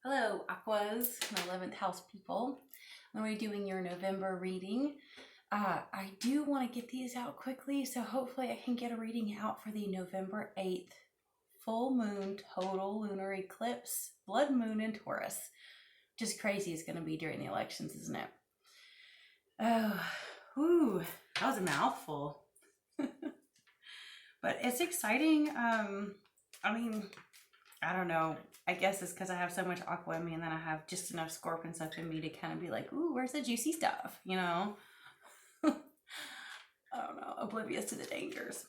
Hello, Aquas, my 11th house people. When we're doing your November reading, I do want to get these out quickly, so hopefully I can get a reading out for the November 8th full moon total lunar eclipse, blood moon in Taurus. Just crazy it's going to be during the elections, isn't it? Oh, whew, that was a mouthful. But it's exciting. I don't know. I guess it's because I have so much aqua in me, and then I have just enough scorpion stuff in me to kind of be like, ooh, where's the juicy stuff? You know? I don't know. Oblivious to the dangers.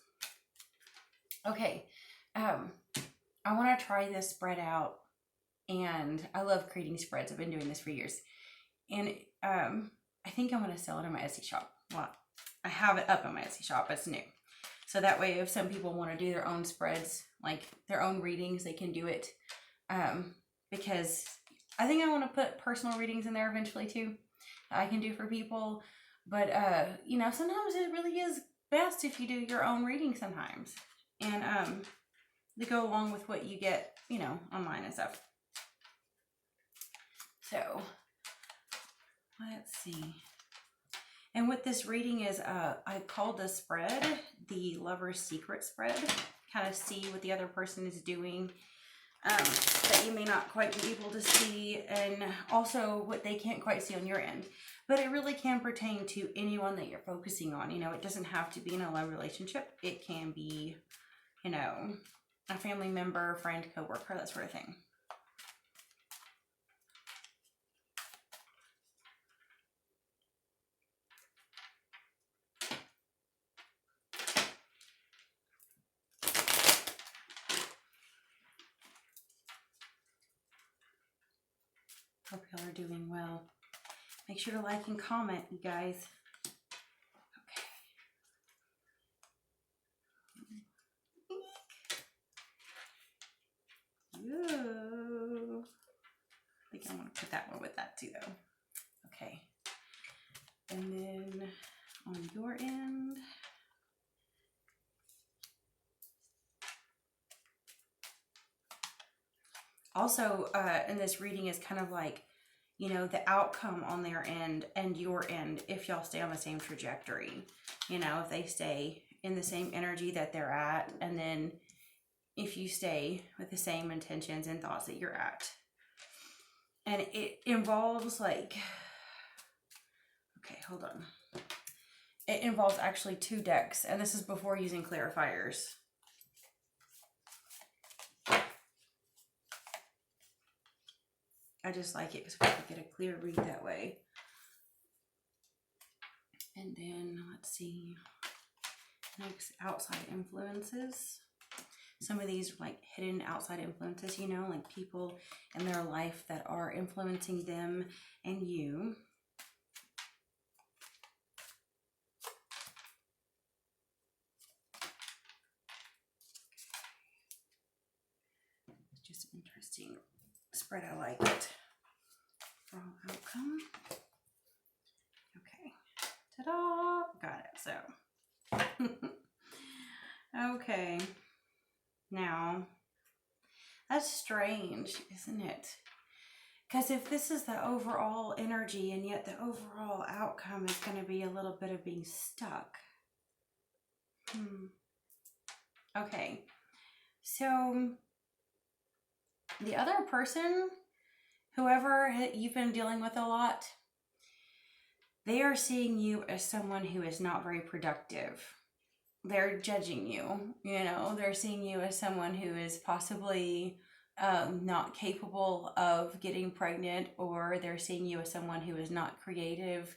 Okay. I want to try this spread out, and I love creating spreads. I've been doing this for years. And I think I'm going to sell it in my Etsy shop. Well, I have it up in my Etsy shop. It's new. So that way, if some people want to do their own spreads, like their own readings, they can do it. Because I think I want to put personal readings in there eventually too. I can do for people. But, sometimes it really is best if you do your own reading sometimes. And they go along with what you get, online and stuff. So, let's see. And what this reading is, I called this spread the Lover's Secret spread. Kind of see what the other person is doing that you may not quite be able to see, and also what they can't quite see on your end. But it really can pertain to anyone that you're focusing on. It doesn't have to be in a love relationship. It can be, a family member, friend, coworker, that sort of thing. Hope y'all are doing well. Make sure to like and comment, you guys. Okay. Ooh. I think I want to put that one with that too, though. Okay. And then on your end, also, in this reading is kind of like, the outcome on their end and your end, if y'all stay on the same trajectory, if they stay in the same energy that they're at, and then if you stay with the same intentions and thoughts that you're at. And it involves okay, hold on. It involves actually 2 decks, and this is before using clarifiers. I just like it because we can get a clear read that way. And then, let's see, next, outside influences. Some of these like hidden outside influences, like people in their life that are influencing them and you. It's just an interesting spread. I like it. Wrong outcome. Okay. Ta-da! Got it. So. Okay. Now, that's strange, isn't it? Because if this is the overall energy, and yet the overall outcome is going to be a little bit of being stuck. Okay. So, the other person, whoever you've been dealing with a lot, they are seeing you as someone who is not very productive. They're judging you, they're seeing you as someone who is possibly not capable of getting pregnant, or they're seeing you as someone who is not creative,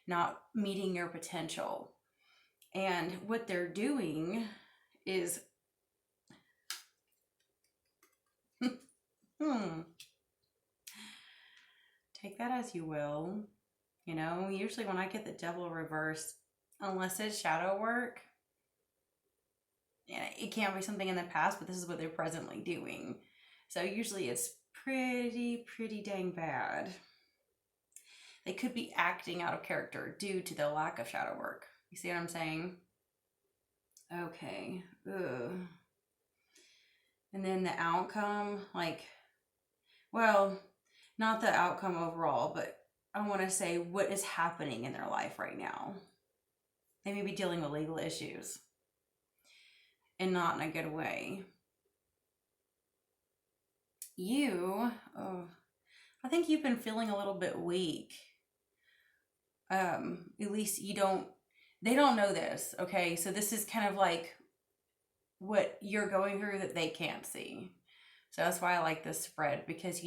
not meeting your potential. And what they're doing is take that as you will. Usually when I get the devil reversed, unless it's shadow work, it can be something in the past, but this is what they're presently doing. So usually it's pretty dang bad. They could be acting out of character due to the lack of shadow work. You see what I'm saying? Okay. Ugh. And then the outcome, well, not the outcome overall, but I want to say what is happening in their life right now. They may be dealing with legal issues and not in a good way. I think you've been feeling a little bit weak. At least they don't know this, okay? So this is kind of like what you're going through that they can't see. So that's why I like this spread, because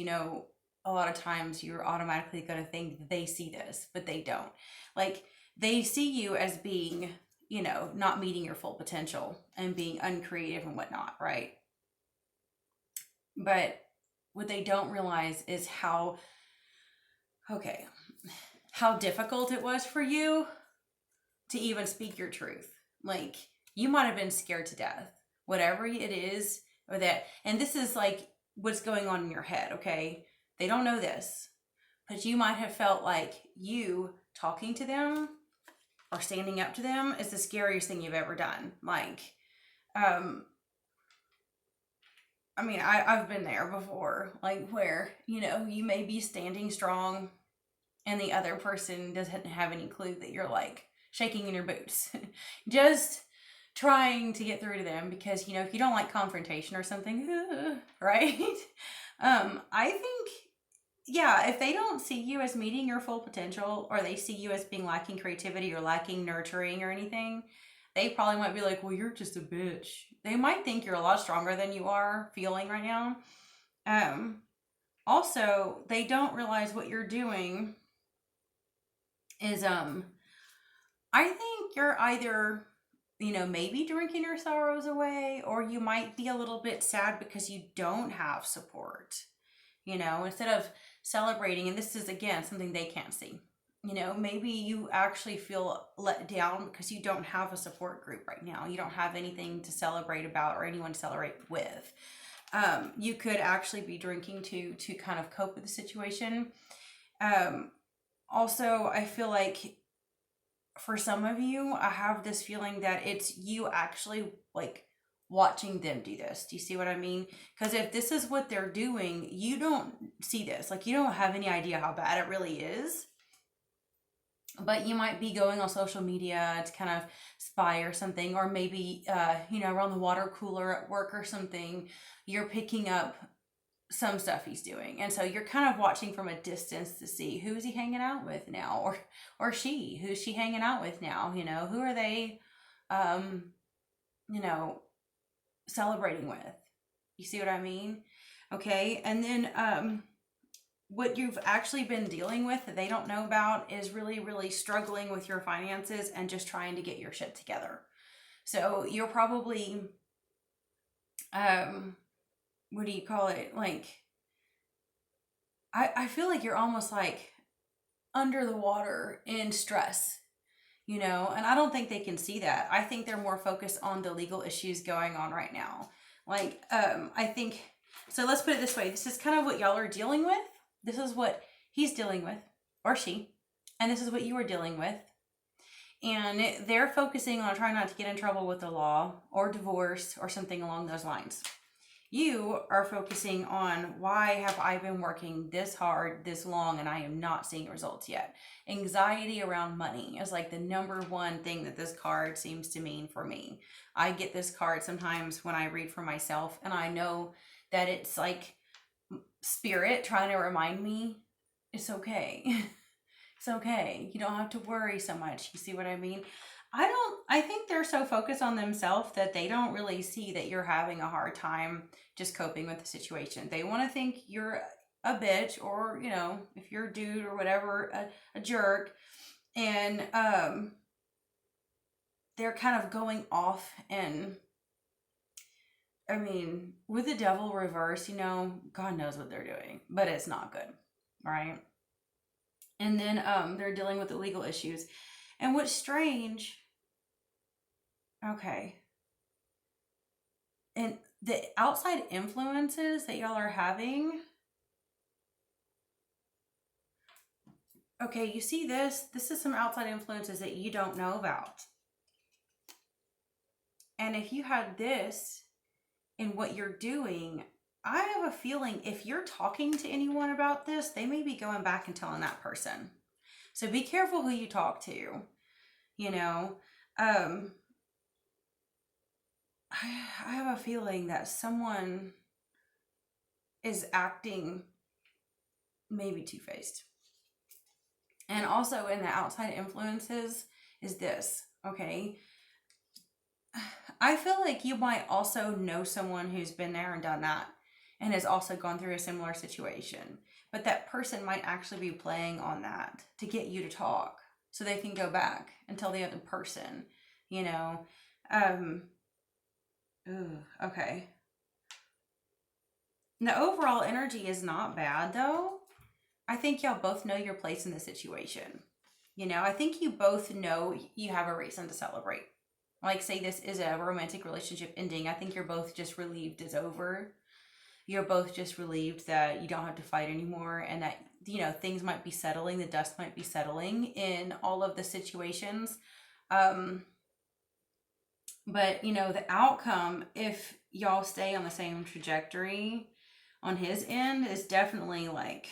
a lot of times you're automatically going to think that they see this, but they don't. Like, they see you as being, not meeting your full potential and being uncreative and whatnot, right? But what they don't realize is how difficult it was for you to even speak your truth. Like, you might have been scared to death, whatever it is, or that, and this is like what's going on in your head, okay? They don't know this, but you might have felt like you talking to them or standing up to them is the scariest thing you've ever done. Like, I've been there before, like where, you may be standing strong and the other person doesn't have any clue that you're like shaking in your boots, just trying to get through to them because, if you don't like confrontation or something, right? I think, yeah, if they don't see you as meeting your full potential, or they see you as being lacking creativity or lacking nurturing or anything, they probably might be like, well, you're just a bitch. They might think you're a lot stronger than you are feeling right now. Also, they don't realize what you're doing is, I think you're either, maybe drinking your sorrows away, or you might be a little bit sad because you don't have support, instead of celebrating. And this is, again, something they can't see. Maybe you actually feel let down because you don't have a support group right now. You don't have anything to celebrate about or anyone to celebrate with. You could actually be drinking to kind of cope with the situation. Also, I feel like for some of you, I have this feeling that it's you actually like watching them do this. Do you see what I mean? Because if this is what they're doing, you don't see this. Like, you don't have any idea how bad it really is. But you might be going on social media to kind of spy or something, or maybe, around the water cooler at work or something, you're picking up some stuff he's doing. And so you're kind of watching from a distance to see who's he hanging out with now, who's she hanging out with now? Who are they, celebrating with? You see what I mean? Okay. And then, what you've actually been dealing with that they don't know about is really, really struggling with your finances and just trying to get your shit together. So you're probably, what do you call it? Like, I feel like you're almost like under the water in stress, and I don't think they can see that. I think they're more focused on the legal issues going on right now. Like, I think, so let's put it this way. This is kind of what y'all are dealing with. This is what he's dealing with, or she, and this is what you are dealing with. And they're focusing on trying not to get in trouble with the law or divorce or something along those lines. You are focusing on, why have I been working this hard, this long, and I am not seeing results yet? Anxiety around money is like the number one thing that this card seems to mean for me. I get this card sometimes when I read for myself, and I know that it's like spirit trying to remind me it's okay. It's okay. You don't have to worry so much. You see what I mean? I think they're so focused on themselves that they don't really see that you're having a hard time just coping with the situation. They want to think you're a bitch, or, if you're a dude or whatever, a jerk. And they're kind of going off, and with the devil reverse, God knows what they're doing, but it's not good, right? And then they're dealing with the legal issues. And what's strange, okay, and the outside influences that y'all are having, okay, you see this is some outside influences that you don't know about. And if you had this in what you're doing, I have a feeling if you're talking to anyone about this, they may be going back and telling that person. So be careful who you talk to, you know. Um, I have a feeling that someone is acting maybe two-faced. And also in the outside influences is this, okay? I feel like you might also know someone who's been there and done that and has also gone through a similar situation. But that person might actually be playing on that to get you to talk so they can go back and tell the other person, you know. Okay. The overall energy is not bad though. I think y'all both know your place in the situation. You know, I think you both know you have a reason to celebrate. Like, say this is a romantic relationship ending. I think you're both just relieved it's over. You're both just relieved that you don't have to fight anymore and that, you know, things might be settling, the dust might be settling in all of the situations. But, you know, the outcome, if y'all stay on the same trajectory on his end, is definitely like,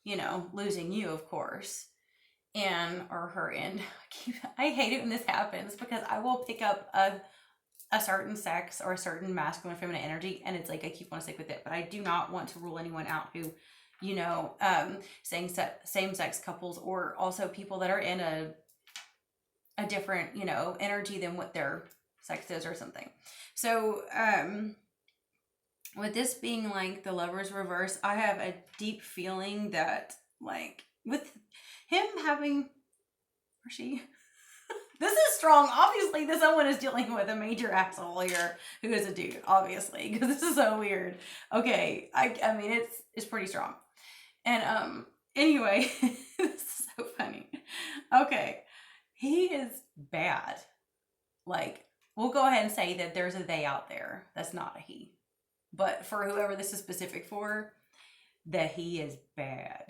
you know, losing you, of course, and or her end. I hate it when this happens because I will pick up a certain sex or a certain masculine feminine energy, and it's like I keep wanting to stick with it, but I do not want to rule anyone out who, you know, same sex couples or also people that are in a different, you know, energy than what their sex is or something. So with this being like the Lovers reverse, I have a deep feeling that like with him having, or she, this is strong. Obviously, this someone is dealing with a major asshole here who is a dude, obviously, because this is so weird. Okay, I mean, it's pretty strong. And anyway, this is so funny. Okay, he is bad. Like, we'll go ahead and say that there's a they out there. That's not a he. But for whoever this is specific for, that he is bad.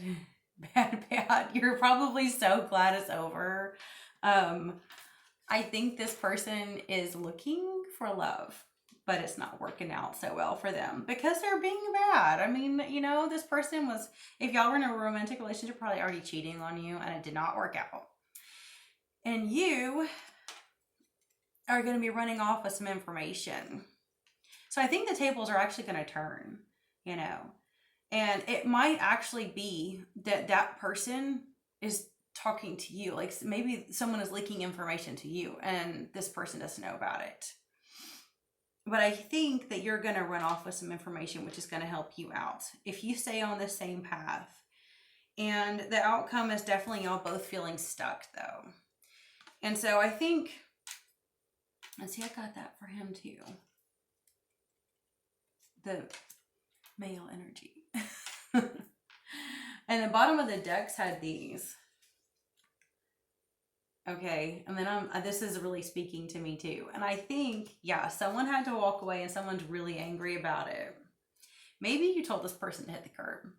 Bad. You're probably so glad it's over. I think this person is looking for love, but it's not working out so well for them because they're being bad. I mean, you know, this person was, if y'all were in a romantic relationship, probably already cheating on you and it did not work out. And you are going to be running off with some information. So I think the tables are actually going to turn, you know, and it might actually be that that person is talking to you. Like maybe someone is leaking information to you and this person doesn't know about it. But I think that you're going to run off with some information, which is going to help you out if you stay on the same path. And the outcome is definitely y'all both feeling stuck though. And so I think, let's see, I got that for him too. The male energy. And the bottom of the decks had these. Okay, and then this is really speaking to me too. And I think, yeah, someone had to walk away and someone's really angry about it. Maybe you told this person to hit the curb.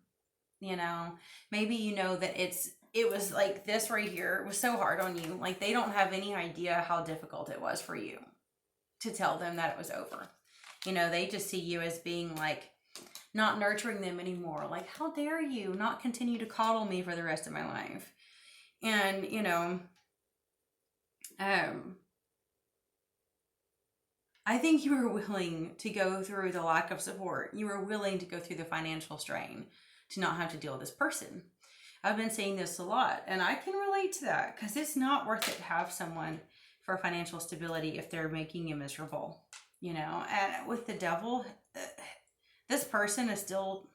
You know, maybe you know that it was like this right here. It was so hard on you. Like they don't have any idea how difficult it was for you to tell them that it was over. You know, they just see you as being like not nurturing them anymore. Like, how dare you not continue to coddle me for the rest of my life? And, you know, I think you were willing to go through the lack of support. You were willing to go through the financial strain to not have to deal with this person. I've been saying this a lot, and I can relate to that because it's not worth it to have someone for financial stability if they're making you miserable, you know. And with the devil, this person is still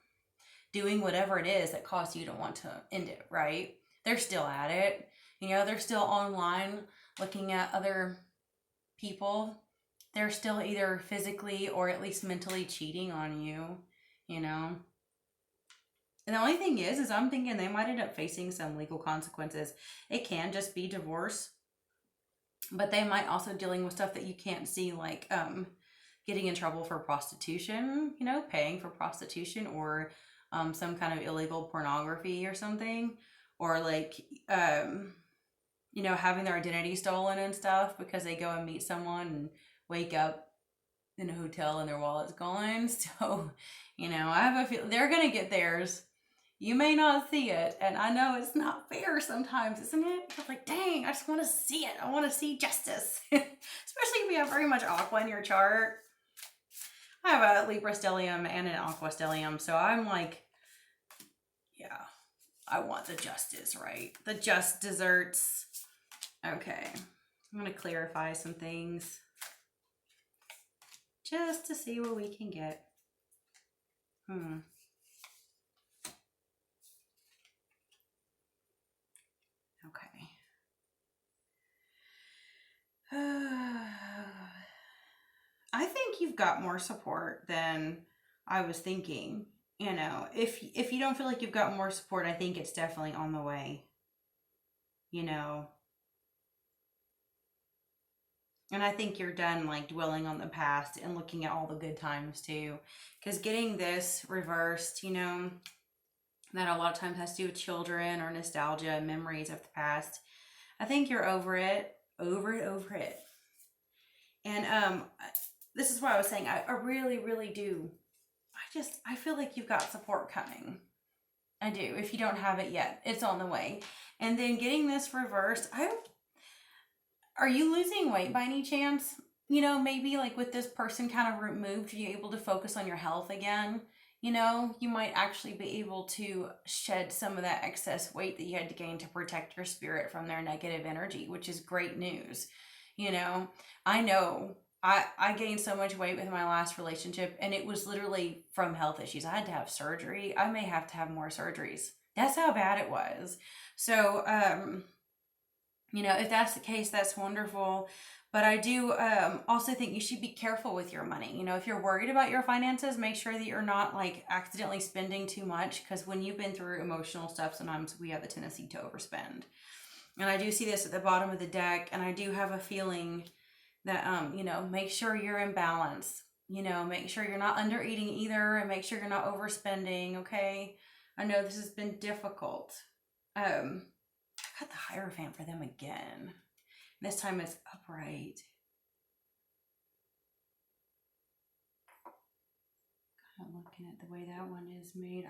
doing whatever it is that caused you to want to end it, right? They're still at it. You know, they're still online looking at other people. They're still either physically or at least mentally cheating on you, you know. And the only thing is I'm thinking they might end up facing some legal consequences. It can just be divorce, but they might also dealing with stuff that you can't see, like getting in trouble for prostitution, you know, paying for prostitution, or some kind of illegal pornography or something, or like you know, having their identity stolen and stuff because they go and meet someone and wake up in a hotel and their wallet's gone. So, you know, I have a feel they're going to get theirs. You may not see it, and I know it's not fair sometimes, isn't it? But like, dang, I just want to see it. I want to see justice. Especially if you have very much aqua in your chart. I have a Libra stellium and an aqua stellium, so I'm like, yeah, I want the justice, right? The just desserts. Okay, I'm going to clarify some things just to see what we can get. Okay. I think you've got more support than I was thinking. You know, if you don't feel like you've got more support, I think it's definitely on the way. You know, and I think you're done like dwelling on the past and looking at all the good times too. Because getting this reversed, you know, that a lot of times has to do with children or nostalgia and memories of the past. I think you're over it, over it. And this is what I was saying. I really, really do. I feel like you've got support coming. I do. If you don't have it yet, it's on the way. And then getting this reversed, are you losing weight by any chance? You know, maybe like with this person kind of removed, are you able to focus on your health again? You know, you might actually be able to shed some of that excess weight that you had to gain to protect your spirit from their negative energy, which is great news. You know, I know I gained so much weight with my last relationship, and it was literally from health issues. I had to have surgery. I may have to have more surgeries. That's how bad it was. So, you know, if that's the case, that's wonderful. But I do also think you should be careful with your money. You know, if you're worried about your finances, make sure that you're not like accidentally spending too much, because when you've been through emotional stuff, sometimes we have the tendency to overspend. And I do see this at the bottom of the deck, and I do have a feeling that, you know, make sure you're in balance. You know, make sure you're not under eating either, and make sure you're not overspending, okay? I know this has been difficult. I got the Hierophant for them again. This time it's upright. Kind of looking at the way that one is made.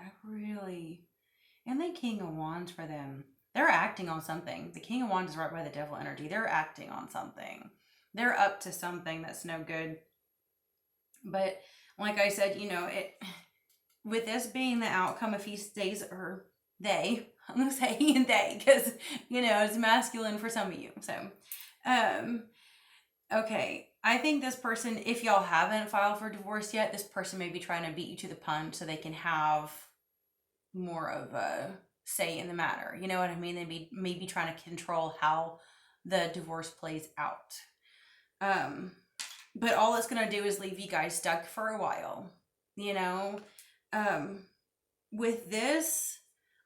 And the King of Wands for them. They're acting on something. The King of Wands is right by the Devil energy. They're acting on something. They're up to something that's no good. But like I said, you know, with this being the outcome, if he stays, or they, I'm going to say they, because, you know, it's masculine for some of you. So, okay. I think this person, if y'all haven't filed for divorce yet, this person may be trying to beat you to the punch so they can have more of a say in the matter. You know what I mean? They may be trying to control how the divorce plays out. But all it's going to do is leave you guys stuck for a while. You know? With this,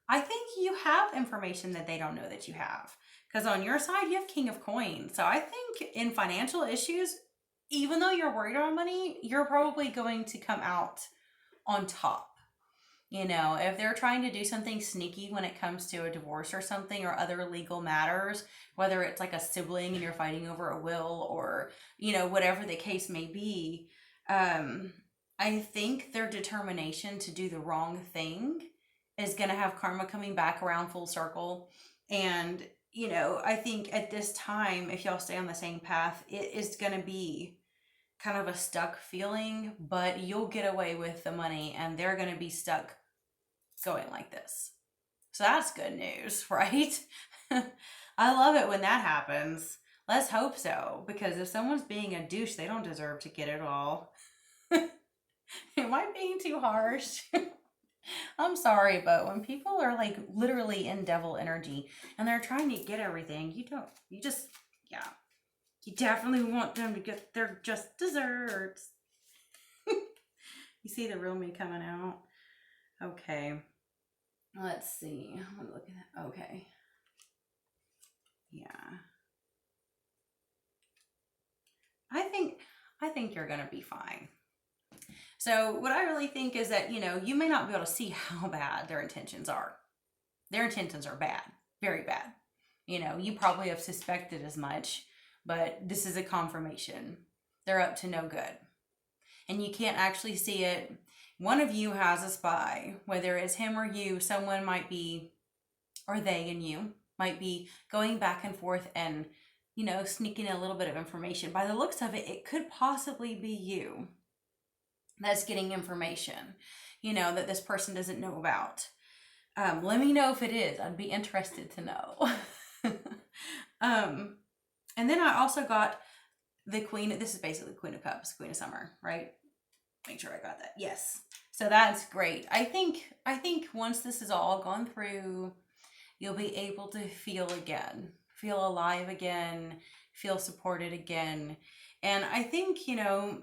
I think you have information that they don't know that you have. Because on your side, you have King of Coins. So I think in financial issues, even though you're worried about money, you're probably going to come out on top. You know, if they're trying to do something sneaky when it comes to a divorce or something, or other legal matters, whether it's like a sibling and you're fighting over a will, or, you know, whatever the case may be, I think their determination to do the wrong thing is going to have karma coming back around full circle. And, you know, I think at this time, if y'all stay on the same path, it is going to be kind of a stuck feeling, but you'll get away with the money and they're going to be stuck going like this. So that's good news, right? I love it when that happens. Let's hope so, because if someone's being a douche, they don't deserve to get it all. Am I being too harsh? I'm sorry, but when people are like literally in devil energy and they're trying to get everything, you definitely want them to get their just desserts. You see the real me coming out? Okay. Let's see. I'm gonna look at that. Okay. Yeah. I think you're gonna be fine. So what I really think is that, you know, you may not be able to see how bad their intentions are. Their intentions are bad, very bad. You know, you probably have suspected as much, but this is a confirmation. They're up to no good. and you can't actually see it. One of you has a spy, whether it's him or you. Someone might be, or they and you might be going back and forth and, you know, sneaking a little bit of information. By the looks of it, it could possibly be you that's getting information, you know, that this person doesn't know about. Let me know if it is. I'd be interested to know. And then I also got the Queen. This is basically Queen of Cups, Queen of Summer, right? Make sure I got that. Yes. So that's great. I think once this is all gone through, you'll be able to feel again, feel alive again, feel supported again. And I think, you know,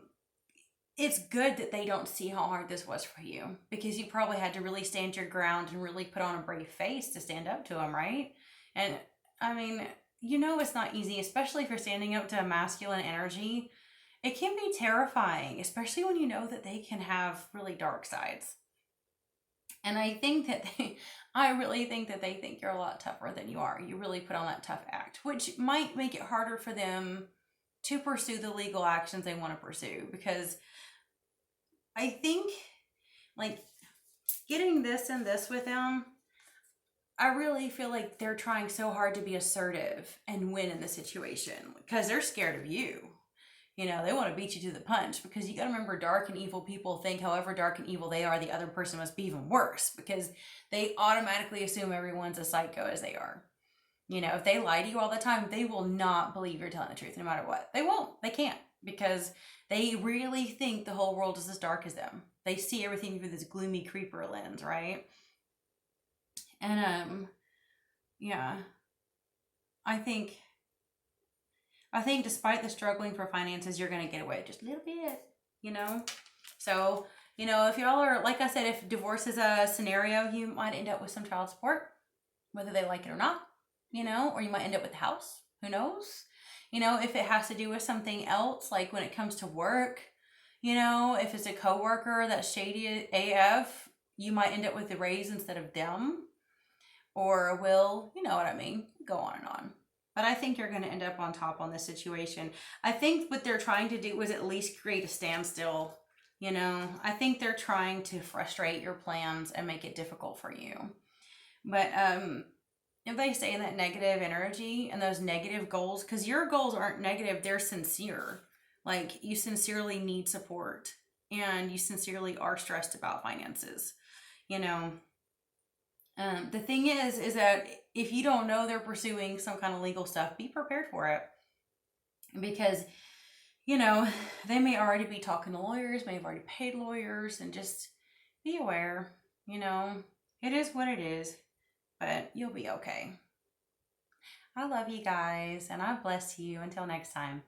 it's good that they don't see how hard this was for you, because you probably had to really stand your ground and really put on a brave face to stand up to them, right? And I mean, you know, it's not easy, especially if you're standing up to a masculine energy. It can be terrifying, especially when you know that they can have really dark sides. And I think that I really think that they think you're a lot tougher than you are. You really put on that tough act, which might make it harder for them to pursue the legal actions they want to pursue, because I think, like, getting this and this with them, I really feel like they're trying so hard to be assertive and win in the situation because they're scared of you. You know, they want to beat you to the punch, because you got to remember, dark and evil people think however dark and evil they are, the other person must be even worse, because they automatically assume everyone's a psycho as they are. You know, if they lie to you all the time, they will not believe you're telling the truth no matter what. They won't. They can't, because they really think the whole world is as dark as them. They see everything through this gloomy creeper lens, right? And yeah, I think despite the struggling for finances, you're going to get away just a little bit, you know? So, you know, if y'all are, like I said, if divorce is a scenario, you might end up with some child support, whether they like it or not, you know, or you might end up with the house. Who knows? You know, if it has to do with something else, like when it comes to work, you know, if it's a coworker that's shady AF, you might end up with the raise instead of them, or a will, you know what I mean? Go on and on. But I think you're going to end up on top on this situation. I think what they're trying to do was at least create a standstill. You know, I think they're trying to frustrate your plans and make it difficult for you. But if they stay in that negative energy and those negative goals, because your goals aren't negative, they're sincere. Like, you sincerely need support and you sincerely are stressed about finances, you know. The thing is that if you don't know they're pursuing some kind of legal stuff, be prepared for it. Because, you know, they may already be talking to lawyers, may have already paid lawyers, and just be aware, you know, it is what it is, but you'll be okay. I love you guys, and I bless you. Until next time.